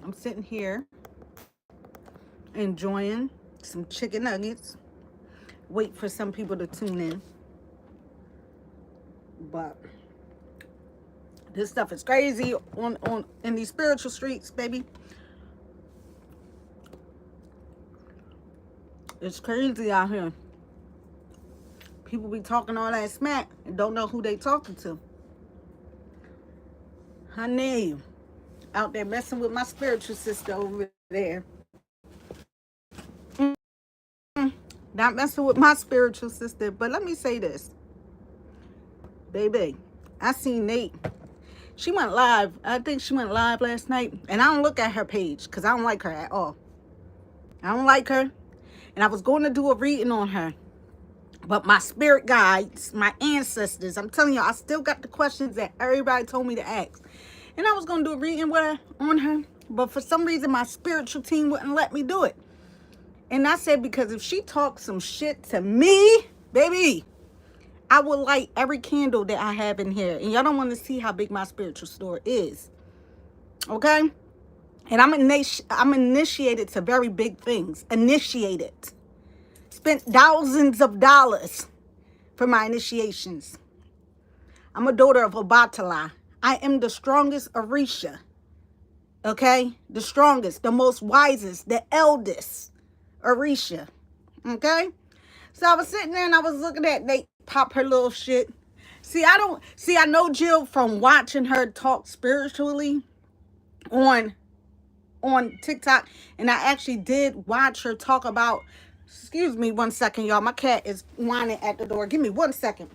I'm sitting here enjoying some chicken nuggets. Wait for some people to tune in. But this stuff is crazy on in these spiritual streets, baby. It's crazy out here. People be talking all that smack and don't know who they talking to. Honey, out there messing with my spiritual sister over there. Not messing with my spiritual sister. But let me say this. Baby, I seen Nate. She went live. I think she went live last night. And I don't look at her page because I don't like her at all. I don't like her. And I was going to do a reading on her. But my spirit guides, my ancestors, I'm telling you, I still got the questions that everybody told me to ask. And I was going to do a reading with her, on her. But for some reason, my spiritual team wouldn't let me do it. And I said, because if she talks some shit to me, baby, I will light every candle that I have in here. And y'all don't want to see how big my spiritual store is. Okay? And I'm initiated to very big things. Initiated. Spent thousands of dollars for my initiations. I'm a daughter of Obatala. I am the strongest Orisha. Okay? The strongest, the most wisest, the eldest Orisha. Okay? So I was sitting there and I was looking at Nate pop her little shit. I know Jill from watching her talk spiritually on TikTok. And I actually did watch her talk about, excuse me 1 second, y'all. My cat is whining at the door. Give me 1 second.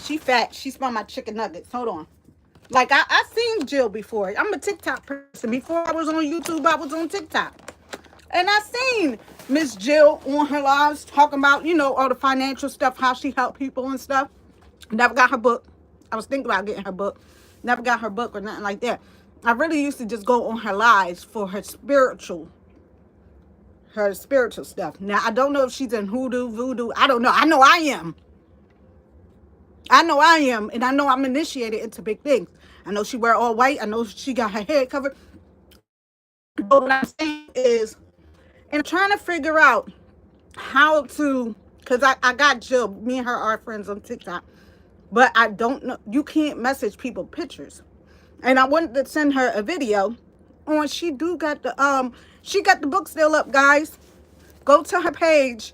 She fat. She smelled my chicken nuggets. Hold on. Like, I seen Jill before. I'm a TikTok person. Before I was on YouTube, I was on TikTok. And I seen Miss Jill on her lives talking about, all the financial stuff, how she helped people and stuff. Never got her book. I was thinking about getting her book. Never got her book or nothing like that. I really used to just go on her lives for her spiritual stuff. Now, I don't know if she's in hoodoo, voodoo. I don't know. I know I am. And I know I'm initiated into big things. I know she wear all white. I know she got her hair covered. But what I'm saying is, and I'm trying to figure out how to, because I got Jill, me and her are friends on TikTok, but I don't know, you can't message people pictures. And I wanted to send her a video on, she got the book still up, guys. Go to her page,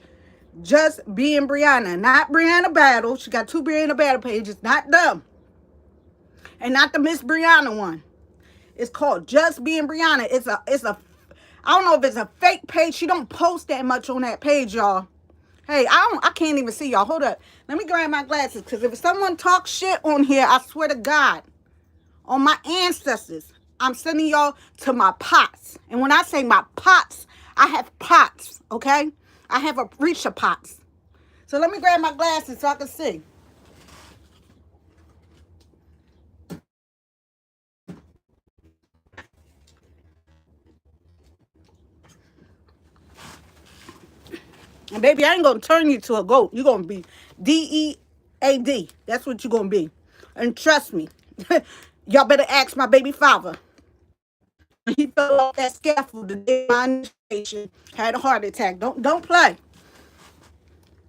Just Being Briana, not Briana Battle. She got 2 Briana Battle pages, not them. And not the Miss Briana one. It's called Just Being Briana. It's a I don't know if it's a fake page. She don't post that much on that page, y'all. Hey, I can't even see y'all. Hold up. Let me grab my glasses, because if someone talks shit on here, I swear to God, on my ancestors, I'm sending y'all to my pots. And when I say my pots, I have pots, okay? I have a reach of pots. So let me grab my glasses so I can see. And baby, I ain't going to turn you to a goat. You're going to be DEAD. That's what you're going to be. And trust me, y'all better ask my baby father. He fell off that scaffold the day my initiation, had a heart attack. Don't play.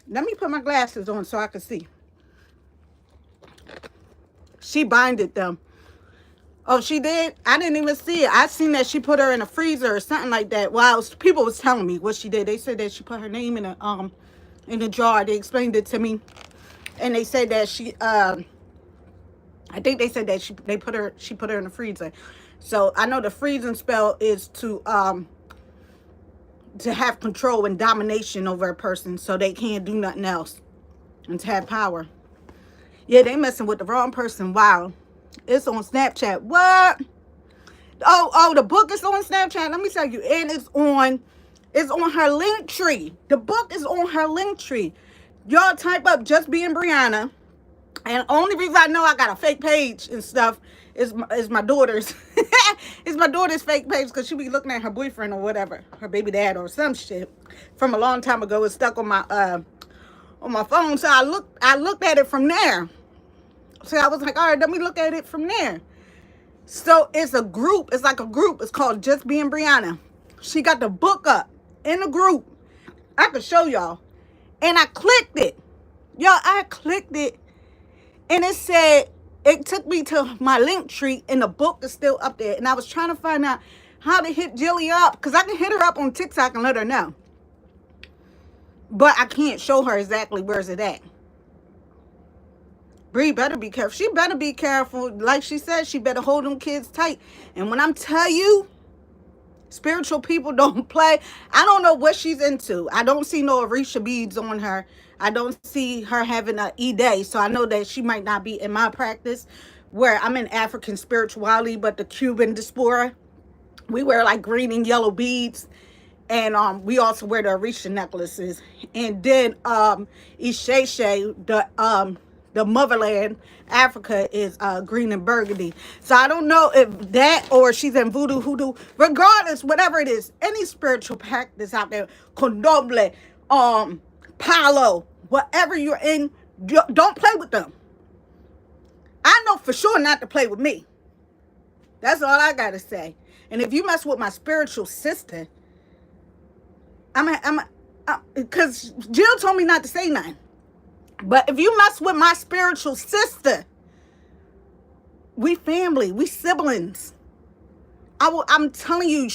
Let me put my glasses on so I can see. She binded them. Oh, she did? I didn't even see it. I seen that she put her in a freezer or something like that. Well, people was telling me what she did. They said that she put her name in a jar. They explained it to me, and they said that she I think they said that she put her in the freezer. So I know the freezing spell is to have control and domination over a person, so they can't do nothing else, and to have power. Yeah, they messing with the wrong person. Wow. It's on Snapchat. What? Oh, the book is on Snapchat. Let me tell you. And it's on her link tree. The book is on her link tree. Y'all type up Just Being Briana. And only reason I know I got a fake page and stuff It's my daughter's. It's my daughter's fake page because she be looking at her boyfriend or whatever, her baby dad or some shit from a long time ago. It's stuck on my phone. So I looked at it from there. So I was like, all right, let me look at it from there. So it's a group. It's like a group. It's called Just Being Briana. She got the book up in the group. I could show y'all. And I clicked it. Y'all, I clicked it. And it said, it took me to my link tree and the book is still up there. And I was trying to find out how to hit Jilly up. Because I can hit her up on TikTok and let her know. But I can't show her exactly where's it at. Bree better be careful. She better be careful. Like she said, she better hold them kids tight. And when I'm telling you, spiritual people don't play. I don't know what she's into. I don't see no Orisha beads on her. I don't see her having an E-Day. So I know that she might not be in my practice where I'm in African spirituality, but the Cuban diaspora, we wear like green and yellow beads. And we also wear the Orisha necklaces. And then Isheshe, the motherland, Africa, is green and burgundy. So I don't know if that or she's in voodoo, hoodoo, regardless, whatever it is, any spiritual practice out there, condomble, palo, whatever you're in, don't play with them. I know for sure not to play with me. That's all I got to say. And if you mess with my spiritual sister, because Jill told me not to say nothing. But if you mess with my spiritual sister, we family, we siblings. I'm telling you,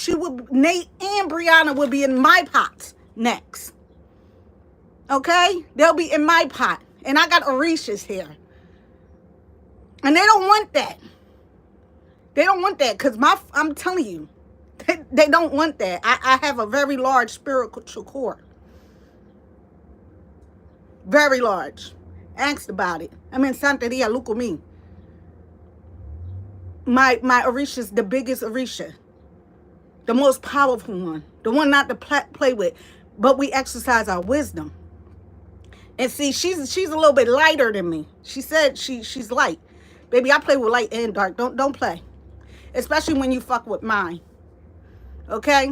Nate and Briana will be in my pot next. Okay? They'll be in my pot. And I got Orishas here. And they don't want that. They don't want that because I'm telling you, they don't want that. I have a very large spiritual core. Very large. Asked about it. I'm in Santeria, look at me. My Orisha's the biggest Orisha. The most powerful one. The one not to play with. But we exercise our wisdom. And see, she's a little bit lighter than me. She said she's light. Baby, I play with light and dark. Don't play. Especially when you fuck with mine. Okay?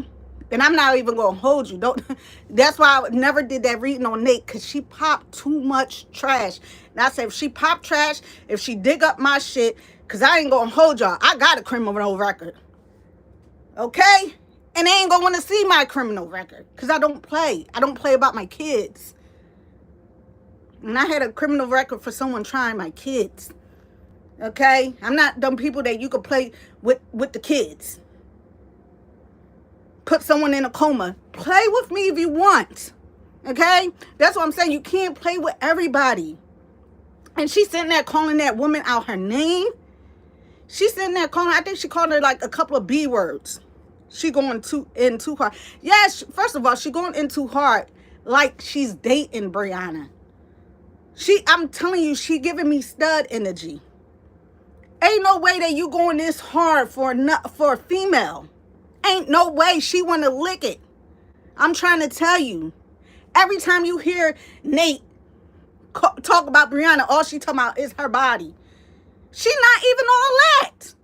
And I'm not even going to hold you. That's why I never did that reading on Nate. Because she popped too much trash. And I said, if she pop trash, if she dig up my shit, because I ain't going to hold y'all. I got a criminal record. Okay? And they ain't going to want to see my criminal record. Because I don't play. I don't play about my kids. And I had a criminal record for someone trying my kids. Okay? I'm not them people that you could play with the kids. Put someone in a coma. Play with me if you want. Okay? That's what I'm saying. You can't play with everybody. And she's sitting there calling that woman out her name. She's sitting there calling, I think she called her like a couple of B words. She going in too hard. Yes, first of all, she going in too hard like she's dating Briana. I'm telling you, she giving me stud energy. Ain't no way that you going this hard for a female. Ain't no way she want to lick it. I'm trying to tell you. Every time you hear Nate talk about Briana, all she talking about is her body. She not even all that.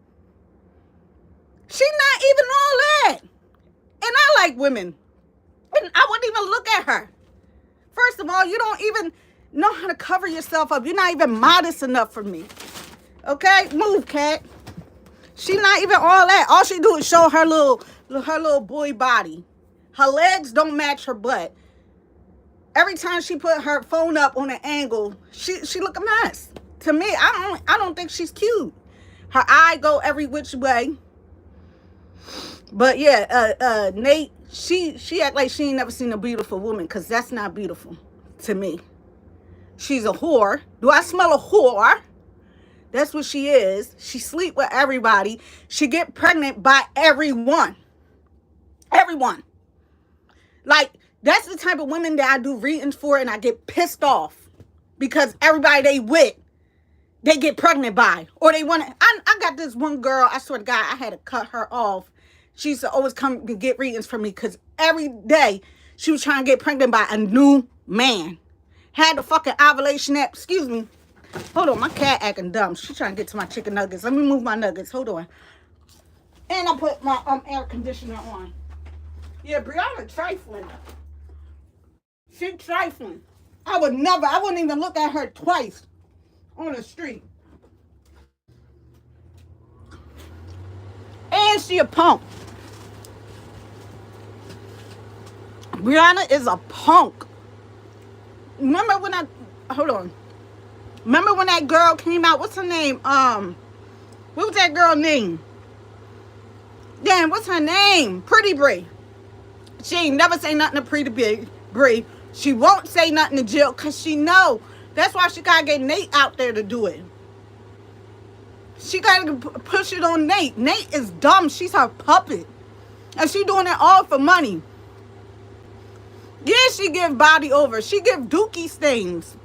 She not even all that. And I like women. And I wouldn't even look at her. First of all, you don't even know how to cover yourself up. You're not even modest enough for me. Okay? Move, cat. She not even all that. All she do is show her little boy body. Her legs don't match her butt. Every time she put her phone up on an angle, she look a mess. To me, I don't think she's cute. Her eye go every which way. But yeah, Nate, she act like she ain't never seen a beautiful woman, because that's not beautiful to me. She's a whore. Do I smell a whore? That's what she is. She sleep with everybody. She get pregnant by everyone. Everyone. Like, that's the type of women that I do readings for, and I get pissed off because everybody they with, they get pregnant by, or they want to. I got this one girl, I swear to God, I had to cut her off. She used to always come and get readings from me because every day she was trying to get pregnant by a new man. Had the fucking ovulation app, excuse me, Hold on, my cat acting dumb. She trying to get to my chicken nuggets. Let me move my nuggets. Hold on. And I put my air conditioner on. Yeah, Brianna trifling. She trifling. I wouldn't even look at her twice on the street. And she a punk. Brianna is a punk. Remember when hold on. Remember when that girl came out? What's her name? What was that girl name? Damn, what's her name? Pretty Bree. She ain't never say nothing to Pretty Bree. She won't say nothing to Jill because she know. That's why she gotta get Nate out there to do it. She gotta push it on Nate. Nate is dumb. She's her puppet. And she doing it all for money. Yeah, she give body over. She give dookie stains.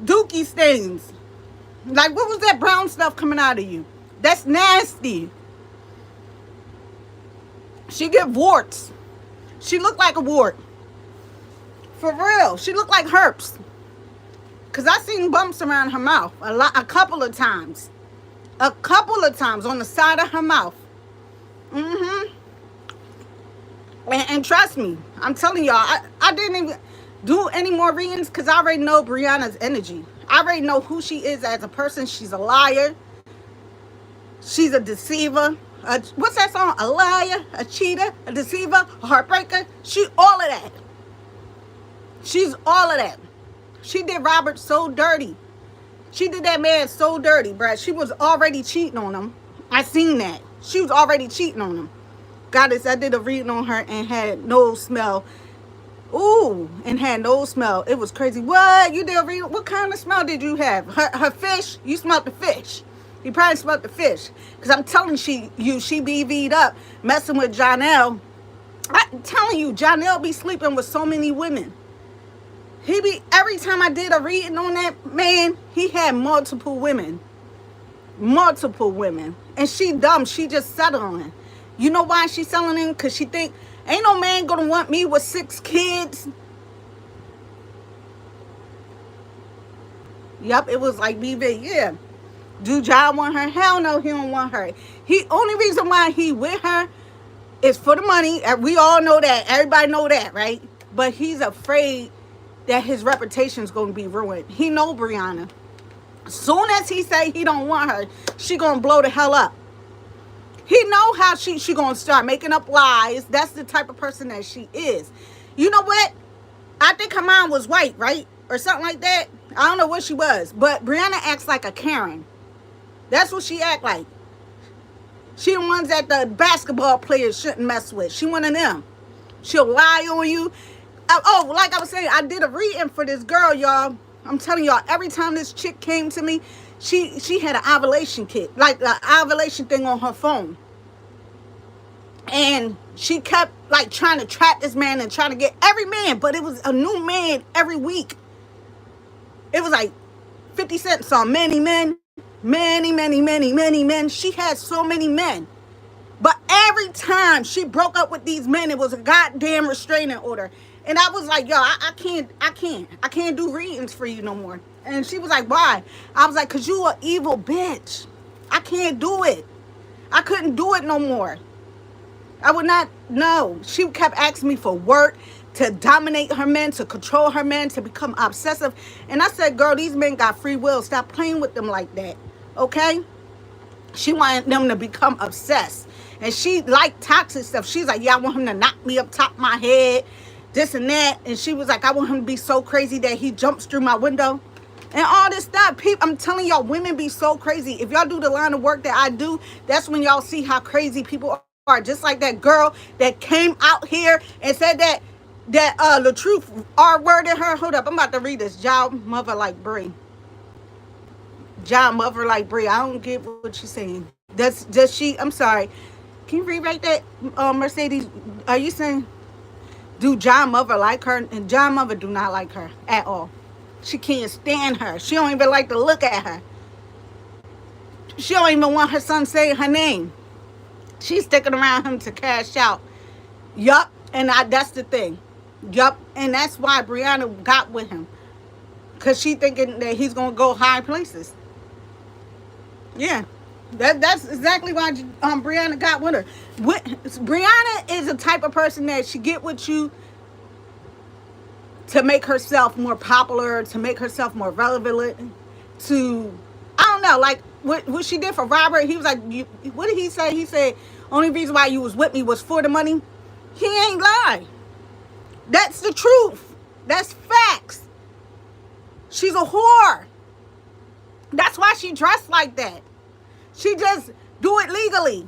Dookie stains. Like, what was that brown stuff coming out of you? That's nasty. She give warts. She looked like a wart. For real. She looked like herpes. Because I seen bumps around her mouth a couple of times. A couple of times on the side of her mouth. Mm-hmm. And trust me, I'm telling y'all, I didn't even do any more readings because I already know Brianna's energy. I already know who she is as a person. She's a liar. She's a deceiver. What's that song? A liar, a cheater, a deceiver, a heartbreaker. She all of that. She's all of that. She did Robert so dirty. She did that man so dirty, bruh. She was already cheating on him. I seen that. She was already cheating on him. Goddess, I did a reading on her and had no smell. Ooh, and had no smell. It was crazy. What? You did a reading? What kind of smell did you have? Her fish? You smelled the fish. You probably smelled the fish. Because I'm telling you, she BV'd up messing with Janelle. I'm telling you, Janelle be sleeping with so many women. Every time I did a reading on that man, he had multiple women. Multiple women. And she dumb. She just settling. You know why she's selling in? Because she think, ain't no man gonna want me with 6 kids. Yup, it was like BV, yeah. Do John want her? Hell no, he don't want her. Only reason why he with her is for the money. We all know that. Everybody know that, right? But he's afraid that his reputation's gonna be ruined. He know Brianna. Soon as he say he don't want her, she gonna blow the hell up. He know how she gonna start making up lies. That's the type of person that she is. You know what? I think her mom was white, right? Or something like that. I don't know what she was. But Brianna acts like a Karen. That's what she act like. She the ones that the basketball players shouldn't mess with. She one of them. She'll lie on you. Oh, like I was saying, I did a reading for this girl, y'all. I'm telling y'all, every time this chick came to me, she had an ovulation kit, like an ovulation thing on her phone. And she kept like trying to trap this man and trying to get every man, but it was a new man every week. It was like 50 cents on many men, many men. She had so many men. But every time she broke up with these men, it was a goddamn restraining order. And I was like, yo, I can't do readings for you no more. And she was like, why? I was like, because you an evil bitch. I can't do it. I couldn't do it no more. I would not, no. She kept asking me for work, to dominate her men, to control her men, to become obsessive. And I said, girl, these men got free will. Stop playing with them like that, okay? She wanted them to become obsessed. And she liked toxic stuff. She's like, yeah, I want him to knock me up top of my head, this and that. And she was like, I want him to be so crazy that he jumps through my window. And all this stuff. People, I'm telling y'all, women be so crazy. If y'all do the line of work that I do, that's when y'all see how crazy people are. Just like that girl that came out here and said that the truth R-worded her. Hold up, I'm about to read this. Job mother like Brie. Job mother like Brie. I don't get what she's saying. Does she? I'm sorry. Can you rewrite that, Mercedes? Are you saying, do John mother like her? And John mother do not like her at all. She can't stand her. She don't even like to look at her. She don't even want her son saying her name. She's sticking around him to cash out. Yup. And that's the thing. Yup. And that's why Brianna got with him. because she thinking that he's going to go high places. Yeah. That's exactly why Brianna got with her. Brianna is a type of person that she get with you to make herself more popular, to make herself more relevant, to, I don't know, like what she did for Robert. He was like, what did he say? He said, only reason why you was with me was for the money. He ain't lie. That's the truth. That's facts. She's a whore. That's why she dressed like that. She just do it legally.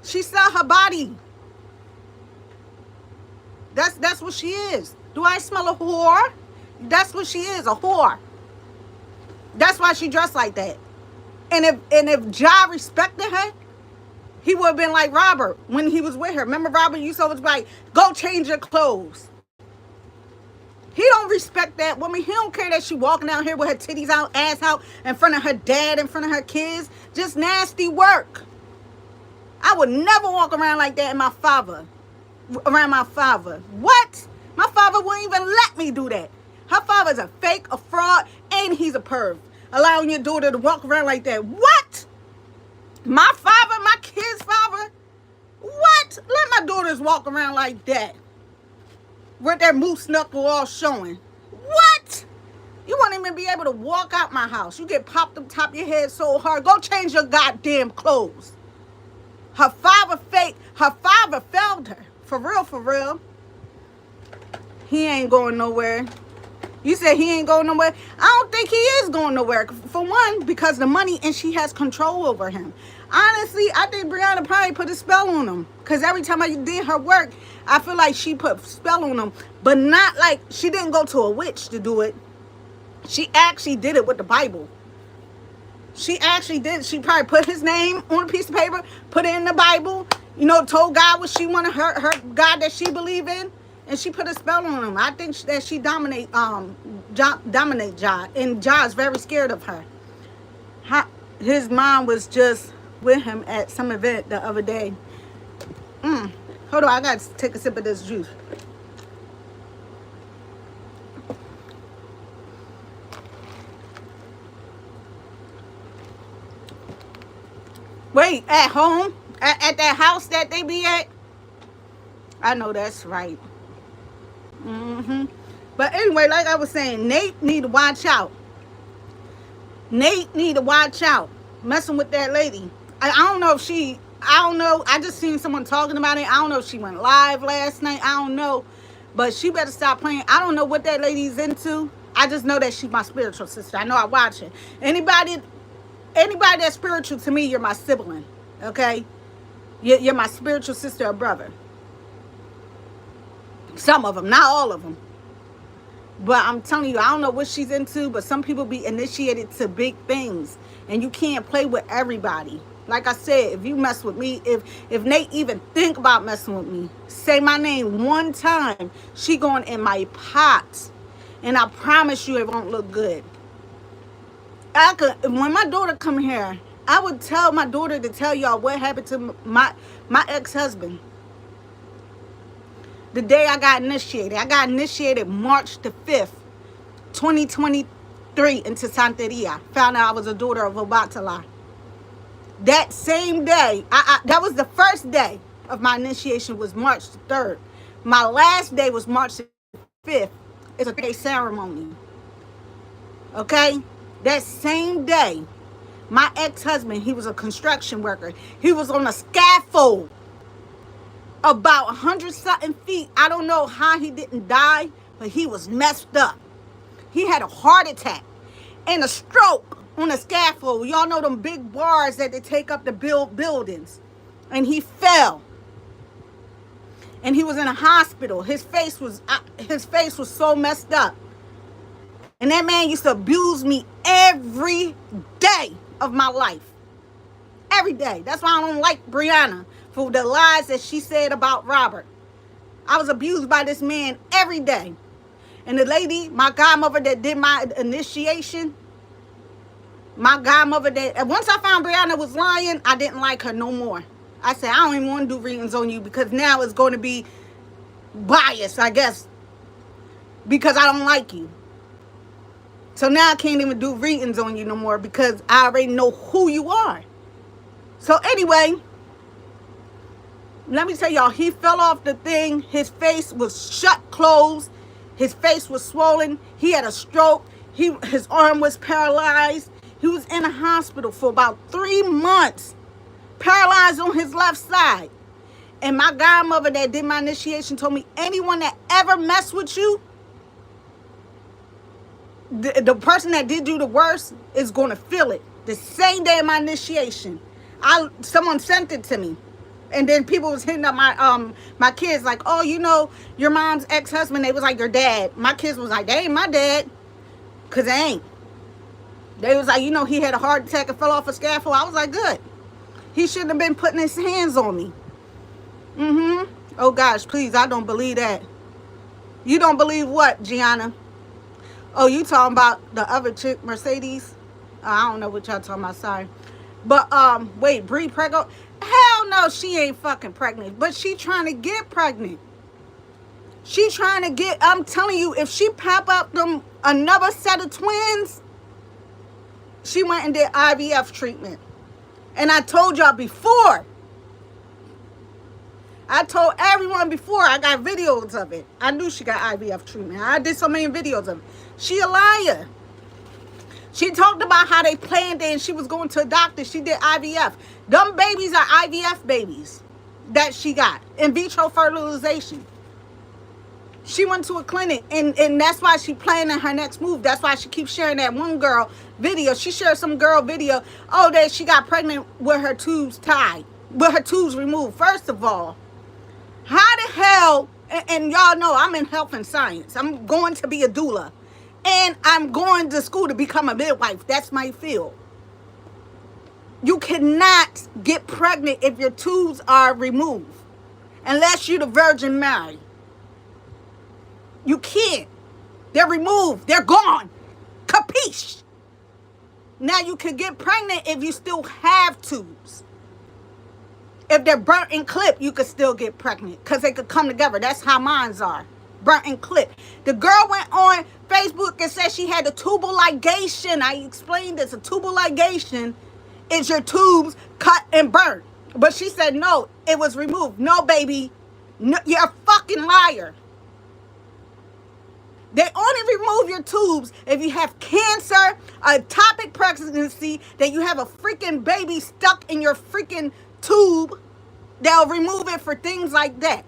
She sell her body. That's what she is. Do I smell a whore? That's what she is, a whore. That's why she dressed like that. And if Ja respected her, he would have been like Robert when he was with her. Remember Robert used to always be like, go change your clothes. He don't respect that woman. He don't care that she walking out here with her titties out, ass out, in front of her dad, in front of her kids. Just nasty work. I would never walk around like that around my father. What? My father wouldn't even let me do that. Her father's a fake, a fraud, and he's a perv. Allowing your daughter to walk around like that. What? My father, my kid's father? What? Let my daughters walk around like that. With their moose knuckle all showing. What? You won't even be able to walk out my house. You get popped up top of your head so hard. Go change your goddamn clothes. Her father fake. Her father failed her. For real, for real. He ain't going nowhere. You said he ain't going nowhere? I don't think he is going nowhere. For one, because the money and she has control over him. Honestly, I think Brianna probably put a spell on him. Because every time I did her work, I feel like she put a spell on him. But not like, she didn't go to a witch to do it. She actually did it with the Bible. She actually did. She probably put his name on a piece of paper, put it in the Bible, you know, told God what she wanted, her God that she believed in. And she put a spell on him. I think that she dominate Ja. And Ja is very scared of her. His mom was just with him at some event the other day. Hold on, I got to take a sip of this juice. Wait, at home? At that house that they be at? I know that's right. But anyway, like I was saying, Nate need to watch out. Nate need to watch out. Messing with that lady. I don't know if she, I don't know. I just seen someone talking about it. I don't know if she went live last night. I don't know. But she better stop playing. I don't know what that lady's into. I just know that she's my spiritual sister. I know I watch it. Anybody that's spiritual to me, you're my sibling. Okay? You're my spiritual sister or brother. Some of them, not all of them. But I'm telling you, I don't know what she's into, but some people be initiated to big things. And you can't play with everybody. Like I said, if you mess with me, if Nate even think about messing with me, say my name one time, she going in my pot. And I promise you it won't look good. When my daughter come here, I would tell my daughter to tell y'all what happened to my ex-husband. The day I got initiated March the 5th, 2023 into Santeria. Found out I was a daughter of Obatala. That same day, that was the first day of my initiation was March the 3rd. My last day was March the 5th. It's a 3-day ceremony. Okay? That same day, my ex-husband, he was a construction worker. He was on a scaffold. About 100-something feet. I don't know how he didn't die, but he was messed up. He had a heart attack and a stroke on a scaffold. Y'all know them big bars that they take up to build buildings. And he fell. And he was in a hospital. His face was so messed up. And that man used to abuse me every day of my life. Every day. That's why I don't like Brianna. For the lies that she said about Robert. I was abused by this man every day. And the lady, my godmother that did my initiation, my godmother that, once I found Brianna was lying, I didn't like her no more. I said, I don't even want to do readings on you because now it's going to be biased, I guess, because I don't like you. So now I can't even do readings on you no more because I already know who you are. So anyway, let me tell y'all, he fell off the thing. His face was shut closed. His face was swollen. He had a stroke. His arm was paralyzed. He was in a hospital for about 3 months, paralyzed on his left side. And my godmother that did my initiation told me, anyone that ever messed with you, the person that did you the worst is going to feel it. The same day of my initiation, someone sent it to me. And then people was hitting up my kids like, oh, you know, your mom's ex-husband. They was like, your dad. My kids was like, they ain't my dad. Because they ain't. They was like, you know, he had a heart attack and fell off a scaffold. I was like, good. He shouldn't have been putting his hands on me. Oh, gosh, please, I don't believe that. You don't believe what, Gianna? Oh, you talking about the other chick, Mercedes? I don't know what y'all talking about, sorry. But, wait, Bree pregnant? Hell no, she ain't fucking pregnant. But she trying to get pregnant. She trying to get, I'm telling you, if she pop up them another set of twins, she went and did IVF treatment. And I told y'all before. I told everyone before. I got videos of it. I knew she got IVF treatment. I did so many videos of it. She a liar. She talked about how they planned it and she was going to a doctor. She did IVF. Them babies are IVF babies that she got. In vitro fertilization. She went to a clinic and that's why she planning her next move. That's why she keeps sharing that one girl video. She shared some girl video. Oh, that she got pregnant with her tubes tied. With her tubes removed. First of all, how the hell, and y'all know I'm in health and science. I'm going to be a doula. And I'm going to school to become a midwife. That's my field. You cannot get pregnant if your tubes are removed. Unless you're the Virgin Mary. You can't. They're removed. They're gone. Capiche? Now you can get pregnant if you still have tubes. If they're burnt and clipped, you could still get pregnant. Because they could come together. That's how mines are. Burnt and clipped. The girl went on Facebook and said she had a tubal ligation. I explained this. A tubal ligation is your tubes cut and burnt. But she said no, it was removed. No, baby. No, you're a fucking liar. They only remove your tubes if you have cancer, a ectopic pregnancy, that you have a freaking baby stuck in your freaking tube. They'll remove it for things like that.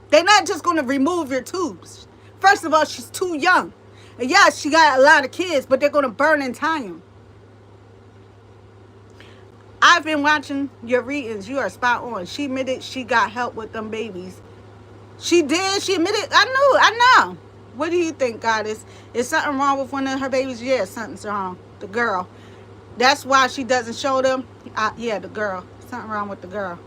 They're not just going to remove your tubes. First of all, she's too young. And yes, she got a lot of kids, but they're going to burn and tie them. I've been watching your readings. You are spot on. She admitted she got help with them babies. She did. She admitted. I know. What do you think, Goddess? Is something wrong with one of her babies? Yeah, something's wrong. The girl. That's why she doesn't show them. Yeah, the girl. Something wrong with the girl.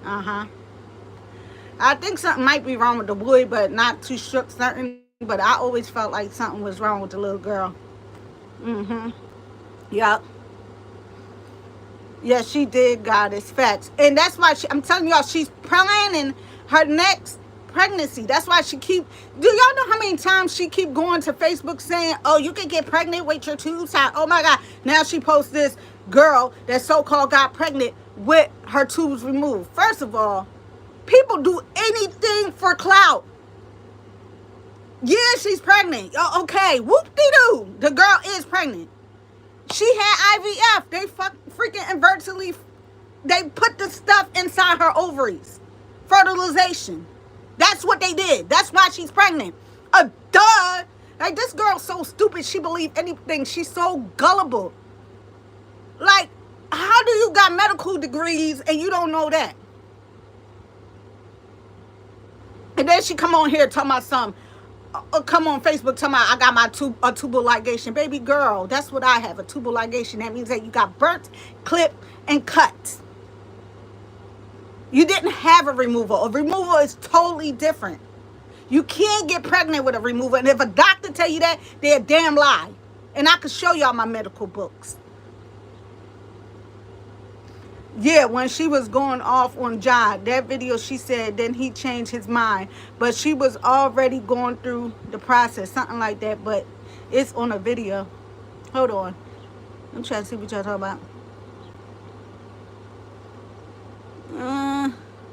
I think something might be wrong with the boy, but not too sure certain. But I always felt like something was wrong with the little girl. Yup. Yeah, she did, Goddess. Facts. And that's why I'm telling y'all, she's planning her next pregnancy. That's why she do y'all know how many times she keep going to Facebook saying, oh, you can get pregnant with your tubes tied? Oh my God. Now she posts this girl that so-called got pregnant with her tubes removed. First of all, people do anything for clout. Yeah, she's pregnant. Oh, okay. Whoop-de-doo. The girl is pregnant. She had IVF. They freaking invertedly, they put the stuff inside her ovaries. Fertilization. That's what they did. That's why she's pregnant. Duh. Like, this girl's so stupid. She believes anything. She's so gullible. Like, how do you got medical degrees and you don't know that? And then she come on here talking about some, come on Facebook talking about I got my a tubal ligation. Baby girl, that's what I have, a tubal ligation. That means that you got burnt, clipped, and cut. You didn't have a removal. A removal is totally different. You can't get pregnant with a removal. And if a doctor tell you that, they're a damn lie. And I can show y'all my medical books. Yeah, when she was going off on John, that video, she said then he changed his mind. But she was already going through the process, something like that. But it's on a video. Hold on. I'm trying to see what y'all talking about.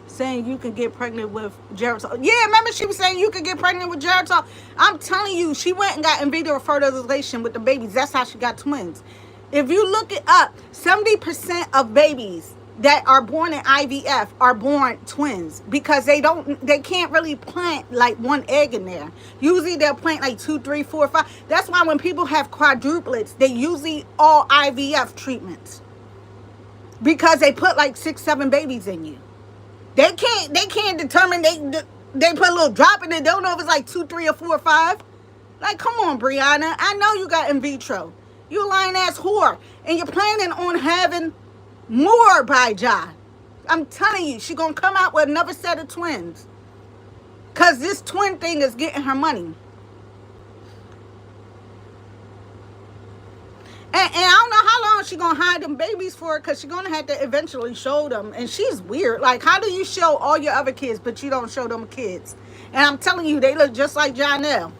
Saying you could get pregnant with Geritol. Yeah, remember she was saying you could get pregnant with Geritol? I'm telling you, she went and got in vitro fertilization with the babies. That's how she got twins. If you look it up, 70% of babies that are born in IVF are born twins because they can't really plant like one egg in there. Usually they'll plant like 2, 3, 4, 5. That's why when people have quadruplets, they usually all IVF treatments because they put like 6, 7 babies in you. They can't determine, they put a little drop in it. They don't know if it's like 2, 3, or 4 or 5. Like, come on, Briana. I know you got in vitro. You a lying ass whore. And you're planning on having more by Jah. I'm telling you, she gonna come out with another set of twins. Cause this twin thing is getting her money. And I don't know how long she gonna hide them babies for, because she's gonna have to eventually show them. And she's weird. Like, how do you show all your other kids, but you don't show them kids? And I'm telling you, they look just like Jonell.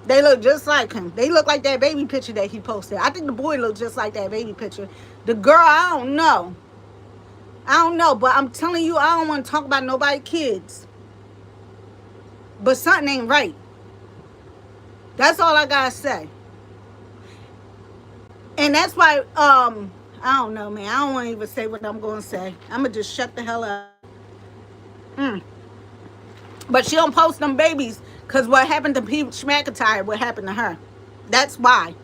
They look just like him. They look like that baby picture that he posted. I think the boy looked just like that baby picture. The girl, I don't know. But I'm telling you, I don't want to talk about nobody's kids. But something ain't right. That's all I gotta say. And that's why, I don't know, man. I don't want to even say what I'm going to say. I'm going to just shut the hell up. But she don't post them babies because what happened to Pete McIntyre, what happened to her. That's why.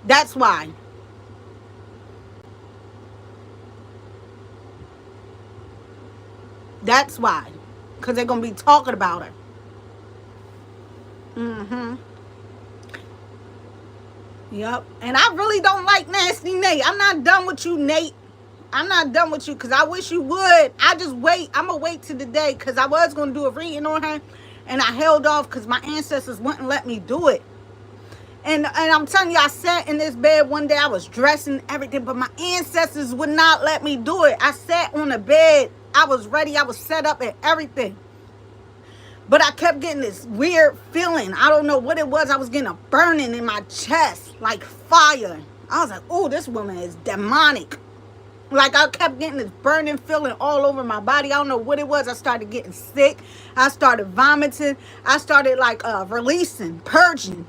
That's why. That's why. Because they're going to be talking about her. Yep. And I really don't like Nasty Nate. I'm not done with you, Nate. I'm not done with you because I wish you would. I just wait. I'm going to wait till the day because I was going to do a reading on her and I held off because my ancestors wouldn't let me do it. And I'm telling you, I sat in this bed one day. I was dressing everything, but my ancestors would not let me do it. I sat on the bed. I was ready. I was set up and everything. But I kept getting this weird feeling. I don't know what it was. I was getting a burning in my chest, like fire. I was like, oh, this woman is demonic. Like, I kept getting this burning feeling all over my body. I don't know what it was. I started getting sick. I started vomiting. I started, like, releasing, purging.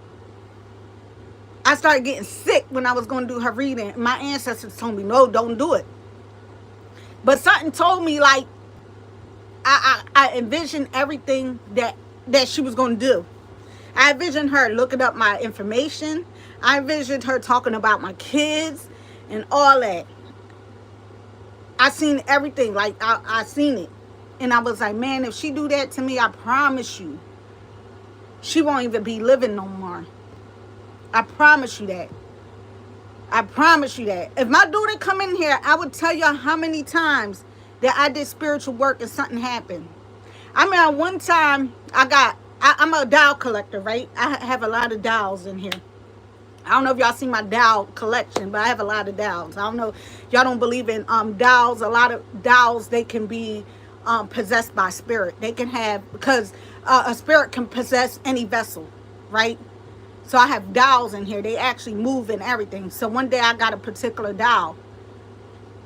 I started getting sick when I was going to do her reading. My ancestors told me, no, don't do it. But something told me, like, I envisioned everything that she was going to do. I envisioned her looking up my information. I envisioned her talking about my kids and all that. I seen everything. Like, I seen it. And I was like, man, if she do that to me, I promise you, she won't even be living no more. I promise you that. I promise you that. If my daughter come in here, I would tell you how many times that I did spiritual work and something happened. I mean, one time I'm a doll collector, right? I have a lot of dolls in here. I don't know if y'all see my doll collection, but I have a lot of dolls. I don't know. Y'all don't believe in dolls. A lot of dolls, they can be possessed by spirit. They can have, because a spirit can possess any vessel, right? So I have dolls in here. They actually move and everything. So one day I got a particular doll.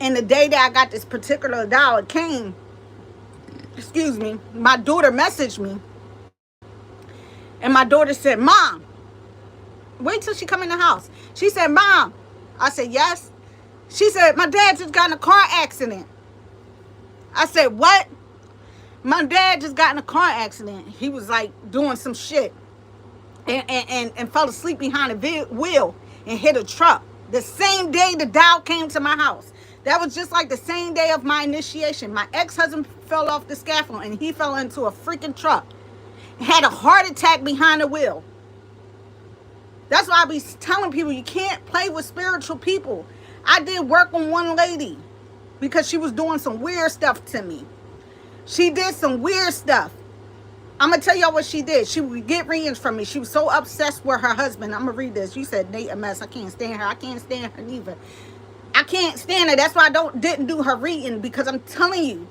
And the day that I got this particular doll, it came, excuse me, my daughter messaged me. And my daughter said, Mom, wait till she come in the house. She said, Mom. I said, yes. She said, my dad just got in a car accident. I said, what? My dad just got in a car accident. He was like doing some shit. And fell asleep behind the wheel and hit a truck. The same day the doll came to my house. That was just like the same day of my initiation. My ex-husband fell off the scaffold and he fell into a freaking truck. Had a heart attack behind the wheel. That's why I be telling people you can't play with spiritual people. I did work on one lady because she was doing some weird stuff to me. She did some weird stuff. I'm going to tell y'all what she did. She would get readings from me. She was so obsessed with her husband. I'm going to read this. You said, Nate, a mess. I can't stand her. I can't stand her neither. I can't stand it. That's why I didn't do her reading, because I'm telling you,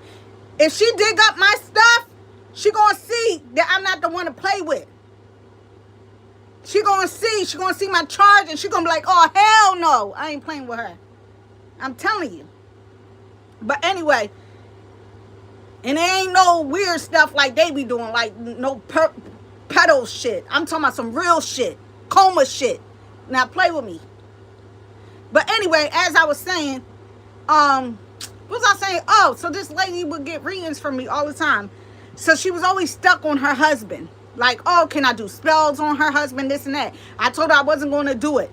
if she dig up my stuff, she gonna see that I'm not the one to play with. She gonna see my charge, and she gonna be like, oh, hell no, I ain't playing with her. I'm telling you. But anyway, and there ain't no weird stuff like they be doing, like no pedo shit. I'm talking about some real shit, coma shit. Now play with me. But anyway, as I was saying, what was I saying? Oh, so this lady would get readings from me all the time. So she was always stuck on her husband. Like, oh, can I do spells on her husband, this and that. I told her I wasn't going to do it.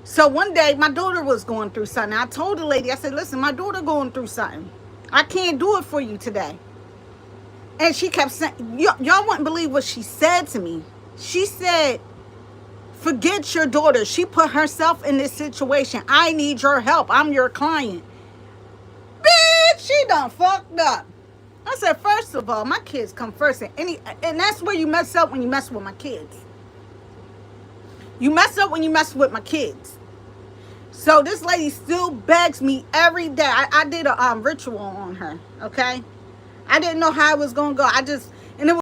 So one day, my daughter was going through something. I told the lady, I said, listen, my daughter going through something. I can't do it for you today. And she kept saying, y'all wouldn't believe what she said to me. She said, forget your daughter. She put herself in this situation. I need your help. I'm your client. Bitch, she done fucked up. I said, first of all, my kids come first. And that's where you mess up, when you mess with my kids. You mess up when you mess with my kids. So this lady still begs me every day. I did a ritual on her, okay? I didn't know how it was going to go. I just